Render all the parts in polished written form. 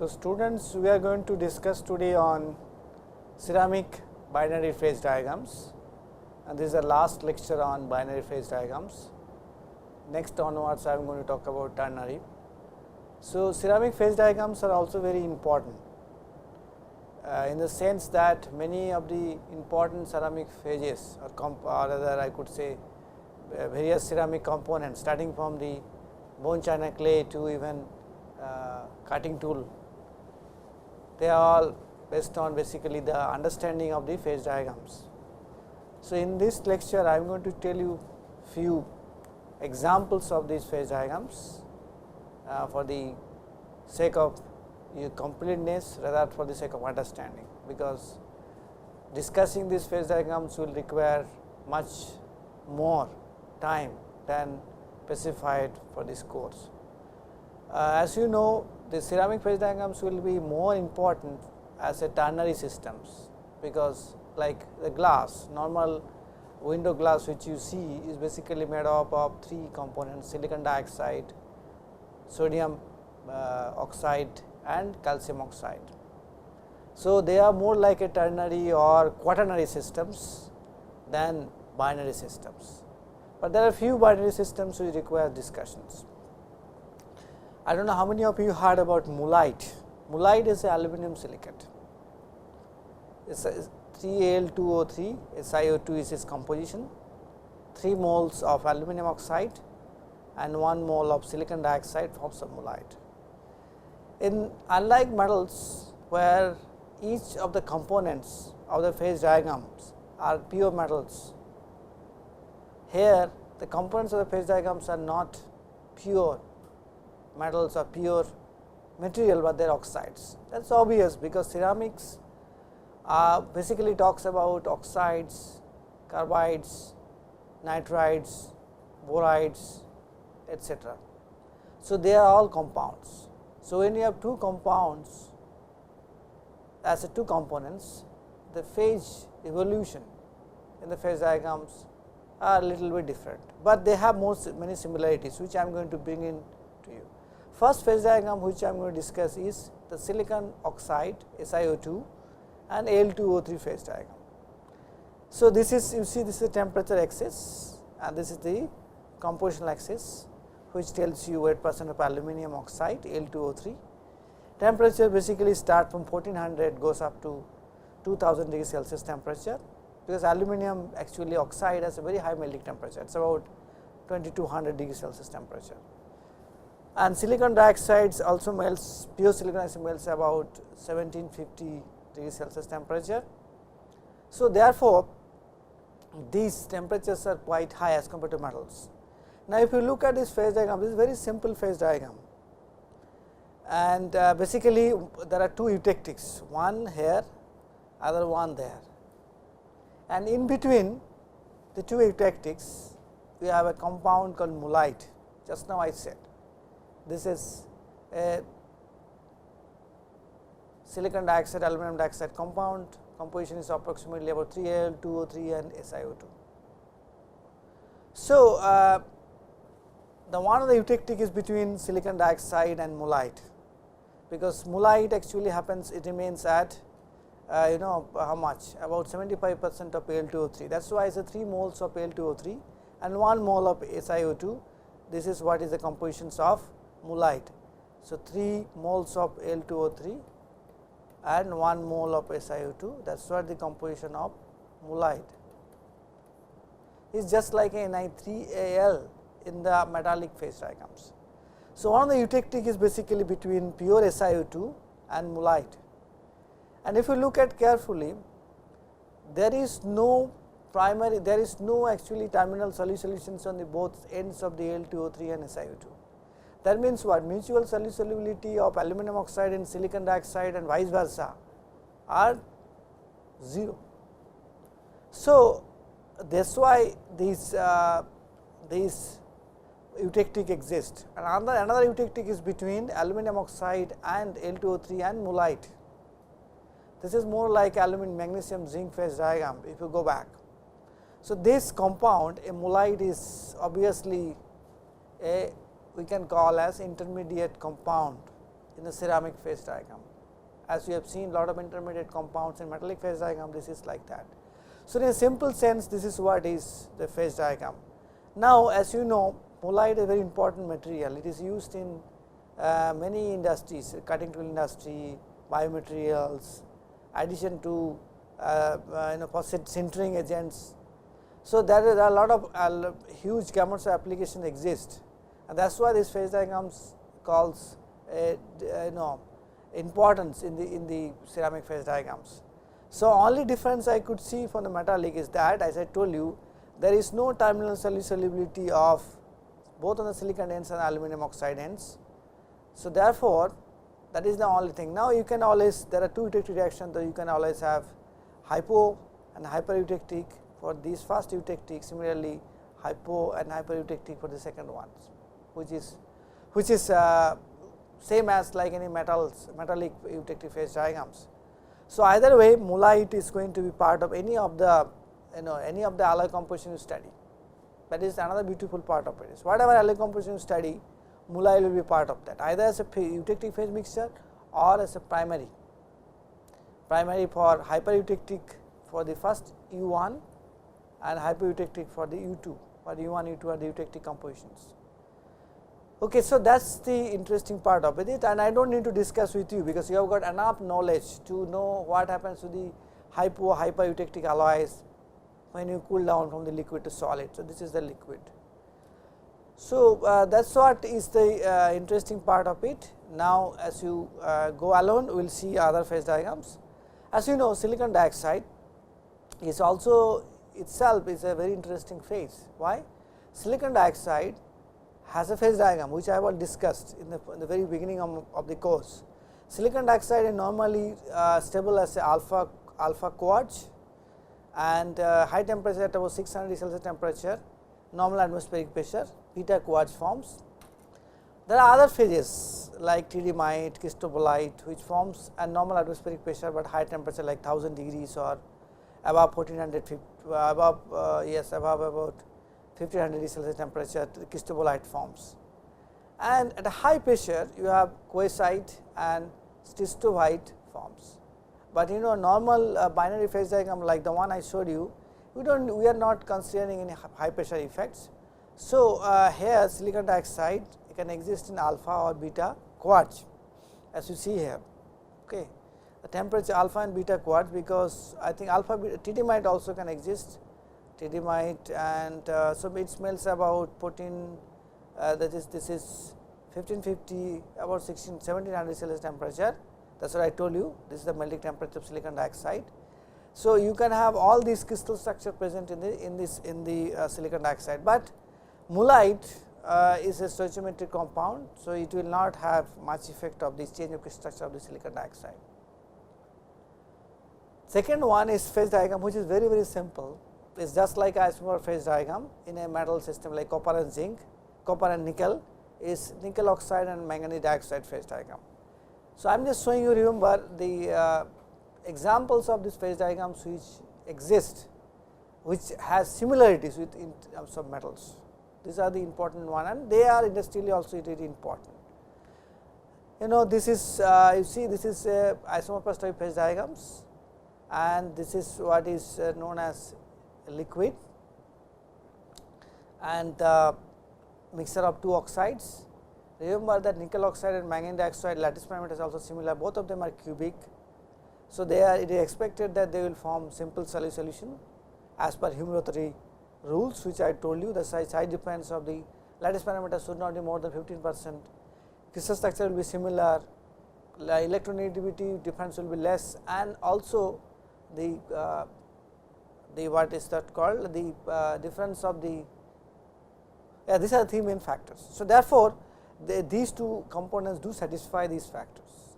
So, students, we are going to discuss today on ceramic binary phase diagrams, and this is the last lecture on binary phase diagrams. Next onwards, I am going to talk about ternary. So, ceramic phase diagrams are also very important in the sense that many of the important ceramic phases or rather I could say various ceramic components starting from the bone china clay to even cutting tool, they are all based on basically the understanding of the phase diagrams. So, in this lecture I am going to tell you few examples of these phase diagrams for the sake of completeness rather for the sake of understanding, because discussing these phase diagrams will require much more time than specified for this course. As you know, the ceramic phase diagrams will be more important as a ternary systems, because like the glass, normal window glass which you see is basically made up of three components: silicon dioxide, sodium oxide and calcium oxide. So, they are more like a ternary or quaternary systems than binary systems, but there are few binary systems which require discussions. I do not know how many of you heard about mullite. Mullite is a aluminum silicate. It is 3Al2O3, SiO2 is its composition, 3 moles of aluminum oxide and 1 mole of silicon dioxide forms a mullite. In unlike metals where each of the components of the phase diagrams are pure metals, here the components of the phase diagrams are not pure metals or pure material, but they are oxides. That is obvious, because ceramics basically talks about oxides, carbides, nitrides, borides, etc. So, they are all compounds. So, when you have two compounds as two components, the phase evolution in the phase diagrams are a little bit different, but they have many similarities which I am going to bring in to you. First phase diagram which I am going to discuss is the silicon oxide SiO2 and Al2O3 phase diagram. So, this is, you see, this is the temperature axis and this is the compositional axis, which tells you weight percent of aluminum oxide Al2O3. Temperature basically start from 1400 goes up to 2000 degrees Celsius temperature, because aluminum actually oxide has a very high melting temperature, it is about 2200 degrees Celsius temperature. And silicon dioxide also melts, pure silicon dioxide melts about 1750 degrees Celsius temperature. So, therefore, these temperatures are quite high as compared to metals. Now, if you look at this phase diagram, this is very simple phase diagram, and basically there are two eutectics, one here, other one there, and in between the two eutectics we have a compound called mullite. Just now I said this is a silicon dioxide aluminum dioxide compound, composition is approximately about 3Al2O3 and SiO2. So, the one of the eutectic is between silicon dioxide and mullite, because mullite actually happens, it remains at how much, about 75% of Al2O3. That is why it is 3 moles of Al2O3 and 1 mole of SiO2. This is what is the compositions of mullite. So, 3 moles of Al2O3 and 1 mole of SiO2, that is what the composition of mullite is, just like Ni3Al in the metallic phase diagrams. So, one of the eutectic is basically between pure SiO2 and mullite, and if you look at carefully, there is no primary, there is no actually terminal solutions on the both ends of the Al2O3 and SiO2. That means what? Mutual solubility of aluminum oxide and silicon dioxide and vice versa are 0. So, that is why these eutectic exist, and another eutectic is between aluminum oxide and Al2O3 and mullite. This is more like aluminum magnesium zinc phase diagram if you go back. So, this compound, a mullite, is obviously a we can call as intermediate compound in the ceramic phase diagram. As you have seen lot of intermediate compounds in metallic phase diagram, this is like that. So, in a simple sense this is what is the phase diagram. Now, as you know, mullite is a very important material. It is used in many industries, cutting tool industry, biomaterials, addition to for sintering agents. So, there are a lot of huge gamuts of application exist, and that is why this phase diagrams calls importance in the ceramic phase diagrams. So, only difference I could see from the metallic is that, as I told you, there is no terminal solubility of both on the silicon ends and aluminum oxide ends. So, therefore, that is the only thing. Now, you can always, there are two eutectic reactions, you can always have hypo and hyper eutectic for these first eutectic, similarly hypo and hyper eutectic for the second ones, which is same as like any metallic eutectic phase diagrams. So, either way mullite is going to be part of any of the any of the alloy composition you study. That is another beautiful part of it is whatever alloy composition you study, mullite will be part of that, either as a eutectic phase mixture or as a primary for hyper eutectic for the first U1 and hyper eutectic for the U2, for U1 U2 are the eutectic compositions. Okay, so that is the interesting part of it, and I do not need to discuss with you because you have got enough knowledge to know what happens to the hypo hyper eutectic alloys when you cool down from the liquid to solid. So, this is the liquid. So, that is what is the interesting part of it. Now, as you go along, we will see other phase diagrams. As you know, silicon dioxide is also itself is a very interesting phase. Why? Silicon dioxide has a phase diagram which I have discussed in the very beginning of the course. Silicon dioxide is normally stable as a alpha quartz, and high temperature at about 600 Celsius temperature, normal atmospheric pressure, beta quartz forms. There are other phases like tridymite, cristobolite, which forms at normal atmospheric pressure, but high temperature like 1000 degrees or above 1400 above about 1500 Celsius temperature, cristobolite forms. And at a high pressure you have coesite and stistovite forms. But normal binary phase diagram like the one I showed you, we are not considering any high pressure effects. So, here silicon dioxide can exist in alpha or beta quartz, as you see here. Okay. The temperature alpha and beta quartz, because I think alpha tridymite also can exist, tridymite, and so it smells about 14 that is this is 1550 about 1700 Celsius temperature. That is what I told you, this is the melting temperature of silicon dioxide. So, you can have all these crystal structure present in the silicon dioxide, but mullite is a stoichiometric compound. So, it will not have much effect of this change of crystal structure of the silicon dioxide. Second one is phase diagram, which is very simple. It is just like isomer phase diagram in a metal system like copper and zinc, copper and nickel is nickel oxide and manganese dioxide phase diagram. So, I am just showing you, remember the examples of these phase diagrams which exist, which has similarities with in terms of metals. These are the important one, and they are industrially also it is important. This is you see this is isomorphous type phase diagrams, and this is what is known as liquid and mixture of two oxides. Remember that nickel oxide and manganese dioxide lattice parameter is also similar, both of them are cubic. So, it is expected that they will form simple solution as per humidity rules, which I told you. The size difference of the lattice parameter should not be more than 15%, crystal structure will be similar, electronegativity difference will be less, and also the what is that called the difference of the these are the three main factors. So, therefore, these two components do satisfy these factors,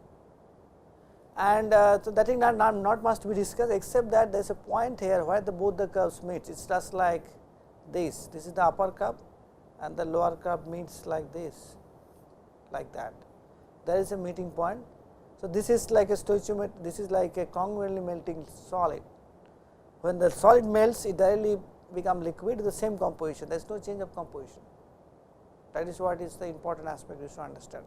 and so that is not much to be discussed, except that there is a point here where both the curves meet. It is just like this is the upper curve and the lower curve meets like this, like that, there is a meeting point. So, this is like a stoichiometric, this is like a congruently melting solid. When the solid melts, it directly become liquid, the same composition, there is no change of composition. That is what is the important aspect you should understand.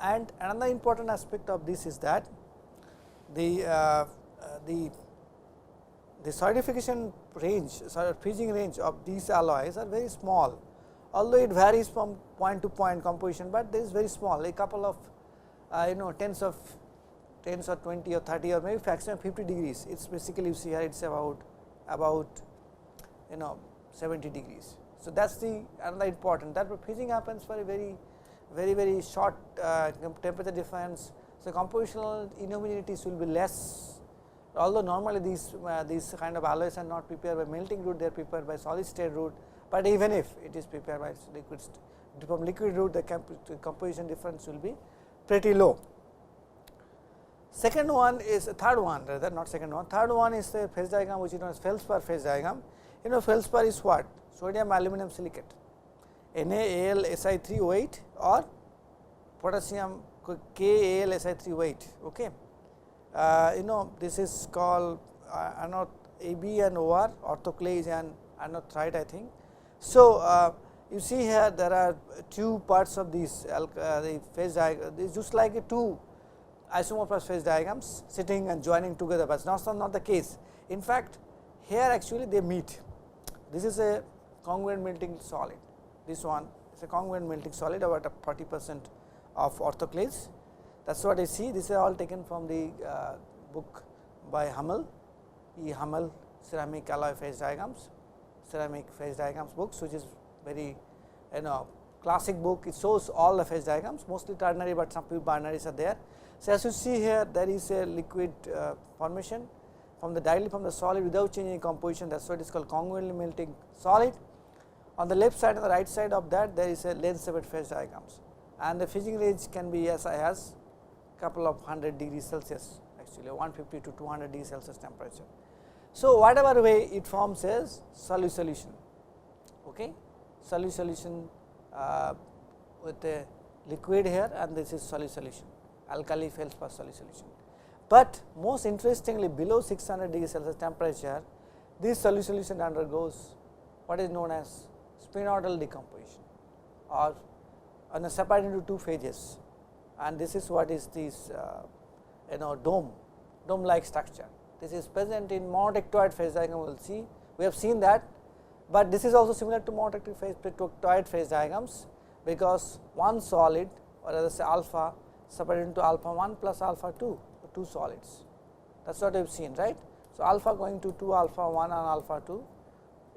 And another important aspect of this is that the solidification range, freezing range of these alloys are very small, although it varies from point to point composition, but there is very small, a couple of tens or 20 or 30 or maybe fraction of 50 degrees. It is basically, you see here it is about 70 degrees. So, that is the another important, that freezing happens for a very short temperature difference. So, compositional inhomogeneities will be less, although normally these kind of alloys are not prepared by melting route, they are prepared by solid state route, but even if it is prepared by from liquid route, the composition difference will be pretty low. Third one is the phase diagram which is known as feldspar phase diagram. Feldspar is what? Sodium aluminum silicate, NaAlSi3O8 or potassium KAlSi3O8. Okay. This is called AB and OR, orthoclase and anorthite, I think. So, you see here there are two parts of these the phase diagram, this is just like two isomorphous phase diagrams sitting and joining together, but not the case. In fact, here actually they meet. This is a congruent melting solid, this one is a congruent melting solid about 40% of orthoclase. That is what I see. This is all taken from the book by Hummel, E. Hummel, ceramic alloy phase diagrams, ceramic phase diagrams books, which is very classic book. It shows all the phase diagrams, mostly ternary, but some few binaries are there. So, as you see here, there is a liquid formation from directly from the solid without changing composition, that is why it is called congruently melting solid. On the left side and the right side of that, there is a length separate phase diagrams, and the freezing range can be as high as couple of 100 degrees Celsius, actually 150 to 200 degrees Celsius temperature. So, whatever way it forms is solute solution, okay, solute solution with a liquid here, and this is solute solution, alkali feldspar solute solution. But most interestingly, below 600 degrees Celsius temperature, this solute solution undergoes what is known as spinodal decomposition, or separated into two phases, and this is what is this dome like structure. This is present in monotectoid phase diagram. We will see, we have seen that, but this is also similar to monotectoid phase diagrams, because one solid, or rather say alpha, separated into alpha 1 plus alpha 2, two solids. That is what we have seen, right. So, alpha going to 2 alpha 1 and alpha 2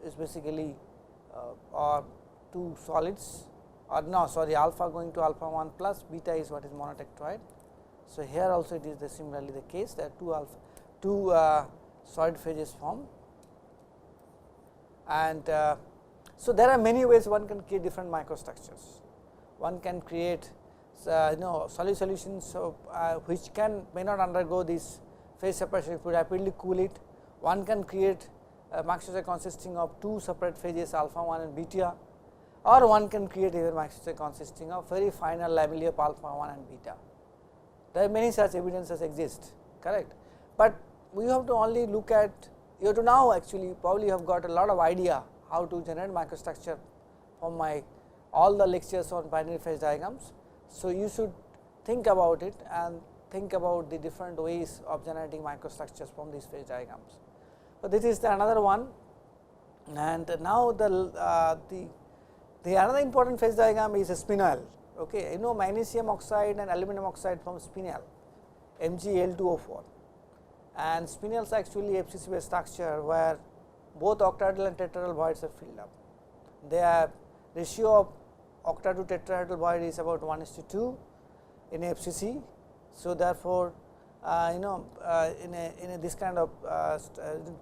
is basically or two solids, or no, sorry, alpha going to alpha 1 plus beta is what is monotectoid. So, here also it is similarly the case that two solid phases form, and so there are many ways one can create different microstructures. One can create solid solutions which may not undergo this phase separation if you rapidly cool it. One can create a microstructure consisting of two separate phases alpha 1 and beta, or one can create even microstructure consisting of very final lamellae of alpha 1 and beta. There are many such evidences exist, correct, but we have to only look at, you have to now actually probably have got a lot of idea how to generate microstructure from all the lectures on binary phase diagrams. So, you should think about it and think about the different ways of generating microstructures from these phase diagrams. So, this is another one, and now the another important phase diagram is a spinel. Okay, magnesium oxide and aluminum oxide from spinel, Mgl2O4, and spinels are actually FCC based structure where both octahedral and tetrahedral voids are filled up. Their ratio of octa to tetrahedral void is about 1:2 in FCC. So, therefore, in this kind of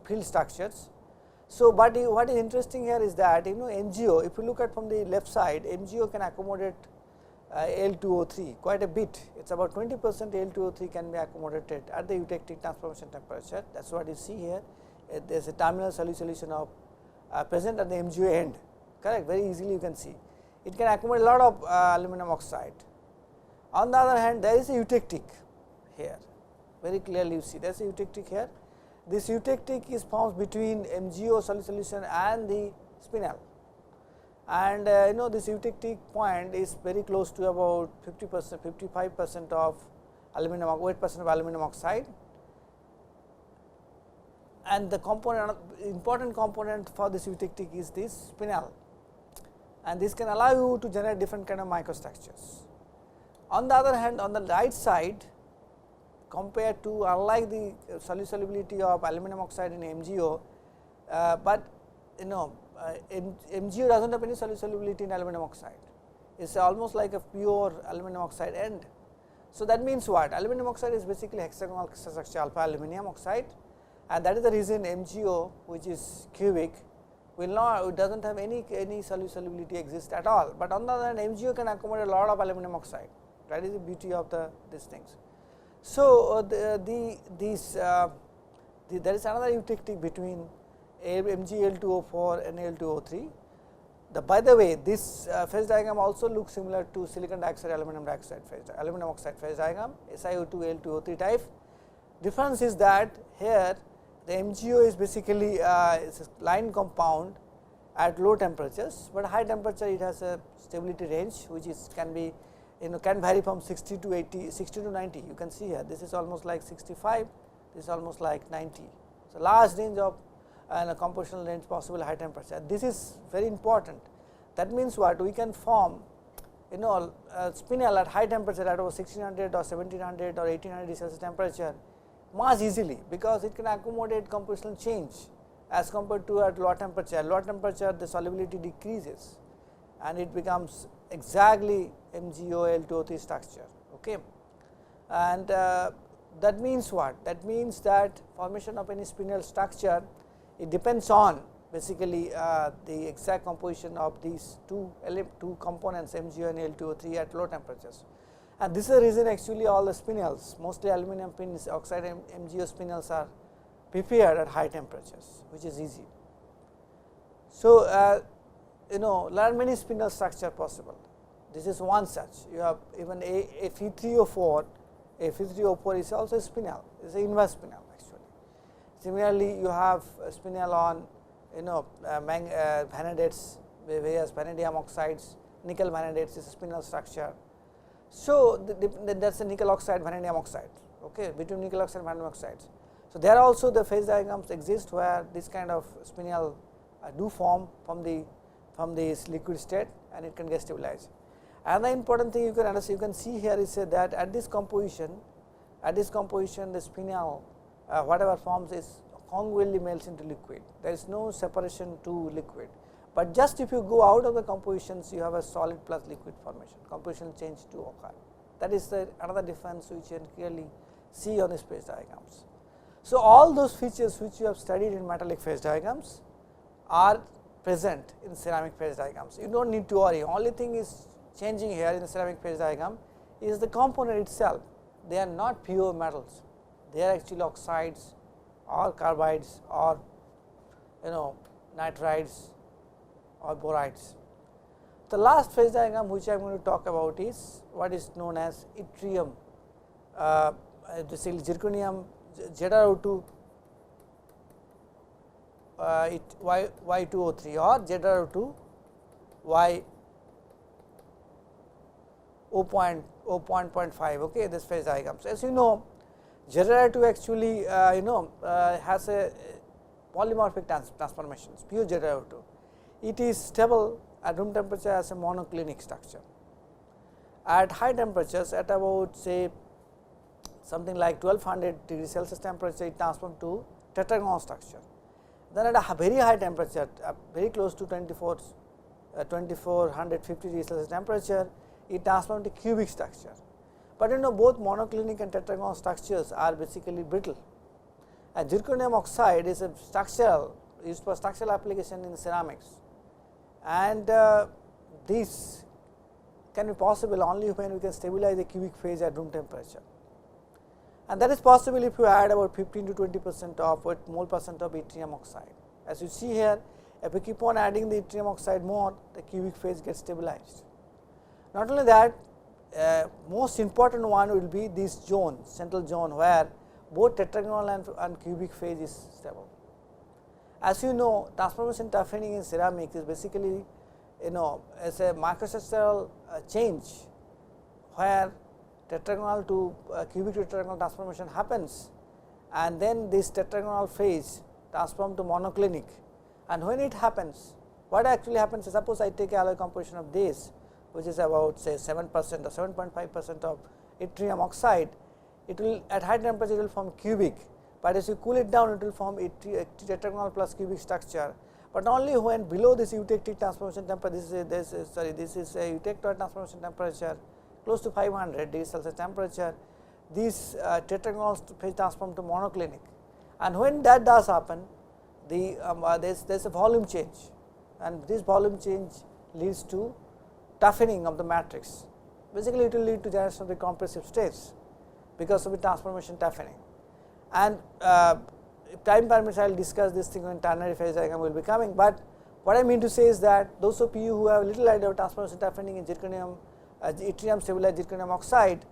field structures. So, but what is interesting here is that MgO, if you look at from the left side, MgO can accommodate Al2O3 quite a bit. It is about 20% Al2O3 can be accommodated at the eutectic transformation temperature. That is what you see here. There is a terminal solute solution of present at the MgO end, correct, very easily you can see. It can accommodate a lot of aluminum oxide. On the other hand, there is a eutectic here, very clearly you see there is a eutectic here. This eutectic is formed between MgO solute solution and the spinel, and this eutectic point is very close to about 50%, 55% of aluminum, weight percent of aluminum oxide, and the component, important component for this eutectic is this spinel, and this can allow you to generate different kind of microstructures. On the other hand, on the right side, compared to, unlike the solubility of aluminum oxide in MgO, but MgO does not have any solubility in aluminum oxide. It is almost like a pure aluminum oxide end. So, that means what? Aluminum oxide is basically hexagonal crystal structure alpha aluminum oxide, and that is the reason MgO, which is cubic, will not, it does not have any solubility exist at all, but on the other hand MgO can accommodate a lot of aluminum oxide. That is the beauty of these things. So, there is another eutectic between MgAl2O4 and Al2O3. By the way, this phase diagram also looks similar to silicon dioxide aluminum oxide phase diagram, SiO2 Al2O3 type. Difference is that here the MgO is basically is a line compound at low temperatures, but high temperature it has a stability range which is can be can vary from 60 to 80, 60 to 90. You can see here this is almost like 65, this is almost like 90. So, large range of compositional range possible high temperature. This is very important. That means what? We can form spinel at high temperature at over 1600 or 1700 or 1800 Celsius temperature much easily, because it can accommodate compositional change as compared to at low temperature. At low temperature the solubility decreases and it becomes exactly MgO-Al2O3 structure. Okay. And that means what? That means that formation of any spinel structure, it depends on basically the exact composition of these two components MgO and Al2O3 at low temperatures. And this is the reason actually all the spinels, mostly aluminum pins, oxide MgO spinels are prepared at high temperatures, which is easy. So, there are many spinel structure possible. This is one such. You have even a Fe3O4. A Fe3O4 is also a spinel. It is an inverse spinel actually. Similarly, you have a spinel on vanadates, various vanadium oxides, nickel vanadates is a spinel structure. So, that is a nickel oxide vanadium oxide, okay, between nickel oxide and vanadium oxides. So, there also the phase diagrams exist where this kind of spinel do form from this liquid state and it can get stabilized. Another important thing you can understand, you can see here is that at this composition the spinel whatever forms is congruently melts into liquid. There is no separation to liquid, but just if you go out of the compositions you have a solid plus liquid formation, composition change to occur. That is another difference which you can clearly see on these phase diagrams. So, all those features which you have studied in metallic phase diagrams are present in ceramic phase diagrams. You do not need to worry, only thing is changing here in the ceramic phase diagram is the component itself. They are not pure metals, they are actually oxides or carbides or nitrides or borides. The last phase diagram which I am going to talk about is what is known as yttrium, zirconium ZrO2 Y2O3 or ZrO2 Y 0.5. Okay, this phase diagrams. As you know, ZrO2 actually has a polymorphic transformations, pure ZrO2. It is stable at room temperature as a monoclinic structure. At high temperatures, at about say something like 1200 degrees Celsius temperature, it transforms to tetragonal structure. Then at a very high temperature, very close to 2450 degrees Celsius temperature, it transforms to cubic structure. But both monoclinic and tetragonal structures are basically brittle. And zirconium oxide is a structural, used for structural application in ceramics, and this can be possible only when we can stabilize the cubic phase at room temperature, and that is possible if you add about 15 to 20% of mole percent of yttrium oxide. As you see here, if we keep on adding the yttrium oxide more, the cubic phase gets stabilized. Not only that, most important one will be this zone, central zone, where both tetragonal and cubic phase is stable. As you know, transformation toughening in ceramics is basically as a microstructural change where tetragonal to cubic to tetragonal transformation happens, and then this tetragonal phase transform to monoclinic. And when it happens, what actually happens is, suppose I take alloy composition of this, which is about say 7% or 7.5% of yttrium oxide, it will at high temperature it will form cubic, but as you cool it down it will form tetragonal plus cubic structure, but only when below this eutectic transformation temperature, this is a eutectoid transformation temperature close to 500 degrees Celsius temperature, these tetragonal phase transform to monoclinic, and when that does happen, the there is a volume change, and this volume change leads to toughening of the matrix. Basically, it will lead to generation of the compressive states because of the transformation toughening. And if time permits, I will discuss this thing when ternary phase diagram will be coming. But what I mean to say is that those of you who have little idea of transformation toughening in zirconium, yttrium stabilized zirconium oxide,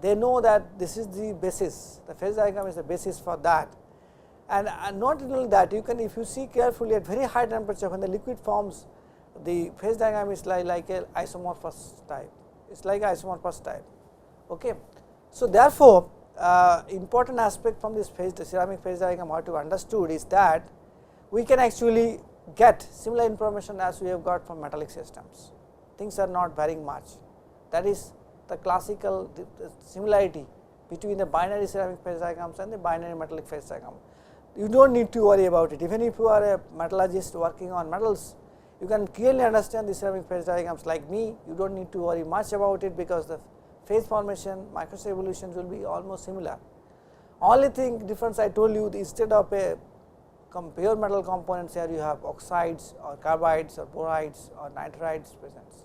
they know that this is the basis. The phase diagram is the basis for that. And not only that, you can, if you see carefully at very high temperature, when the liquid forms, the phase diagram is like a isomorphous type. It's like isomorphous type. Okay. So therefore, important aspect from this phase, the ceramic phase diagram, what you understood is that we can actually get similar information as we have got from metallic systems. Things are not varying much. That is the classical similarity between the binary ceramic phase diagrams and the binary metallic phase diagram. You do not need to worry about it. Even if you are a metallurgist working on metals, you can clearly understand the ceramic phase diagrams like me. You do not need to worry much about it, because the phase formation, microstructure evolutions will be almost similar. Only thing difference I told you, instead of a pure metal components, here you have oxides or carbides or borides or nitrides presents.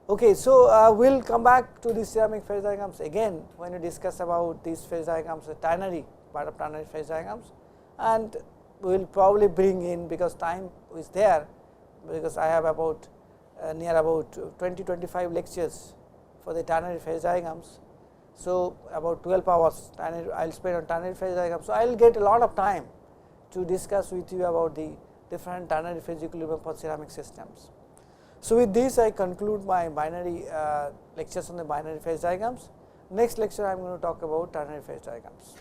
Okay, so we will come back to the ceramic phase diagrams again when we discuss about these phase diagrams, the ternary part of ternary phase diagrams, and we will probably bring in, because time is there, because I have about near about 20-25 lectures for the ternary phase diagrams. So about 12 hours I will spend on ternary phase diagrams. So I will get a lot of time to discuss with you about the different ternary phase equilibrium for ceramic systems. So with this I conclude my binary lectures on the binary phase diagrams. Next lecture I am going to talk about ternary phase diagrams.